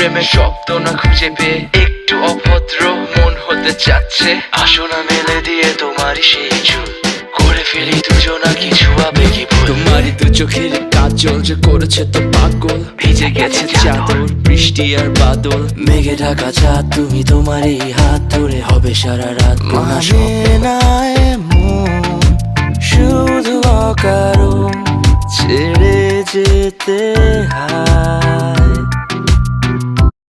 প্রেমের শব্দ না খুঁজে পেয়ে একটু অভদ্র মন হতে চাচ্ছে। আসো না মেলে দিয়ে তোমারই সেই চুল, করে ফেলি দুজনা কিছু আবেগী ভুল। তোমারই দু চোখের কাজল যে করেছে তো পাগল, ভিজে গেছে চাদর বৃষ্টি আর বাদল। মেঘে ঢাকা চাঁদ তুমি তোমারই হাত ধরে হবে সারা রাত। মানে না এমন শুধু অকারণ ছেড়ে যেতে হয়।